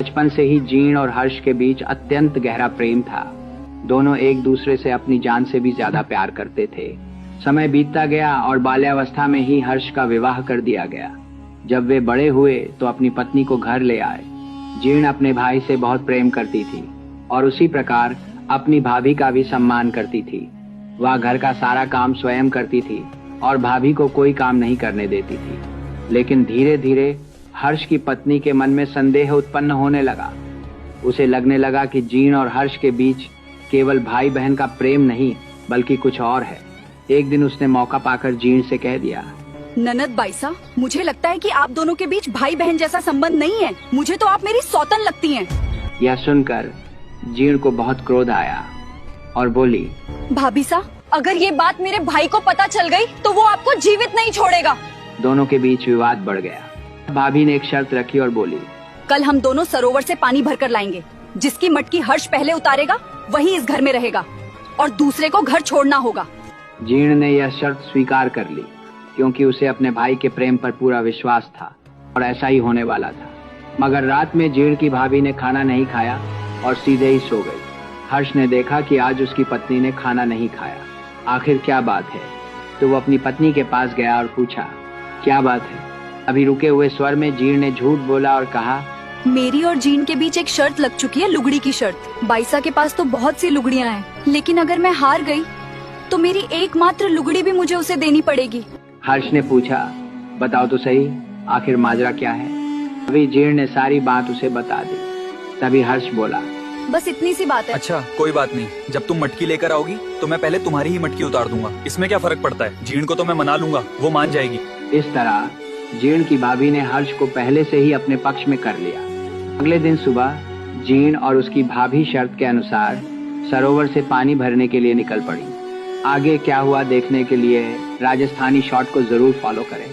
बचपन से ही जीण और हर्ष के बीच अत्यंत गहरा प्रेम था। दोनों एक दूसरे से अपनी जान से भी ज्यादा प्यार करते थे। समय बीतता गया और बाल्यावस्था में ही हर्ष का विवाह कर दिया गया। जब वे बड़े हुए तो अपनी पत्नी को घर ले आए। जीण अपने भाई से बहुत प्रेम करती थी और उसी प्रकार अपनी भाभी का भी सम्मान करती थी। वह घर का सारा काम स्वयं करती थी और भाभी को कोई काम नहीं करने देती थी। लेकिन धीरे धीरे हर्ष की पत्नी के मन में संदेह उत्पन्न होने लगा। उसे लगने लगा कि जीण और हर्ष के बीच केवल भाई बहन का प्रेम नहीं बल्कि कुछ और है। एक दिन उसने मौका पाकर जीण से कह दिया, ननद बाईसा, मुझे लगता है कि आप दोनों के बीच भाई बहन जैसा संबंध नहीं है। मुझे तो आप मेरी सौतन लगती हैं। यह सुनकर जीण को बहुत क्रोध आया और बोली, भाभी सा, अगर ये बात मेरे भाई को पता चल गई तो वो आपको जीवित नहीं छोड़ेगा। दोनों के बीच विवाद बढ़ गया। भाभी ने एक शर्त रखी और बोली, कल हम दोनों सरोवर से पानी भरकर लाएंगे। जिसकी मटकी हर्ष पहले उतारेगा वही इस घर में रहेगा और दूसरे को घर छोड़ना होगा। जीण ने यह शर्त स्वीकार कर ली क्योंकि उसे अपने भाई के प्रेम पर पूरा विश्वास था और ऐसा ही होने वाला था। मगर रात में जीण की भाभी ने खाना नहीं खाया और सीधे ही सो गई। हर्ष ने देखा कि आज उसकी पत्नी ने खाना नहीं खाया। आखिर क्या बात है? तो वो अपनी पत्नी के पास गया और पूछा, क्या बात है? अभी रुके हुए स्वर में जीण ने झूठ बोला और कहा, मेरी और जीण के बीच एक शर्त लग चुकी है, लुगड़ी की शर्त। बाईसा के पास तो बहुत सी लुगड़ियां हैं, लेकिन अगर मैं हार गई तो मेरी एकमात्र लुगड़ी भी मुझे उसे देनी पड़ेगी। हर्ष ने पूछा, बताओ तो सही, आखिर माजरा क्या है? अभी जीण ने सारी बात उसे बता दी। तभी हर्ष बोला, बस इतनी सी बात है। अच्छा, कोई बात नहीं। जब तुम मटकी लेकर आओगी तो मैं पहले तुम्हारी ही मटकी उतार दूंगा। इसमें क्या फर्क पड़ता है? जीण को तो मैं मना लूंगा, वो मान जाएगी। इस तरह जीण की भाभी ने हर्ष को पहले से ही अपने पक्ष में कर लिया। अगले दिन सुबह जीण और उसकी भाभी शर्त के अनुसार सरोवर से पानी भरने के लिए निकल पड़ी। आगे क्या हुआ देखने के लिए राजस्थानी शॉर्ट को जरूर फॉलो करें।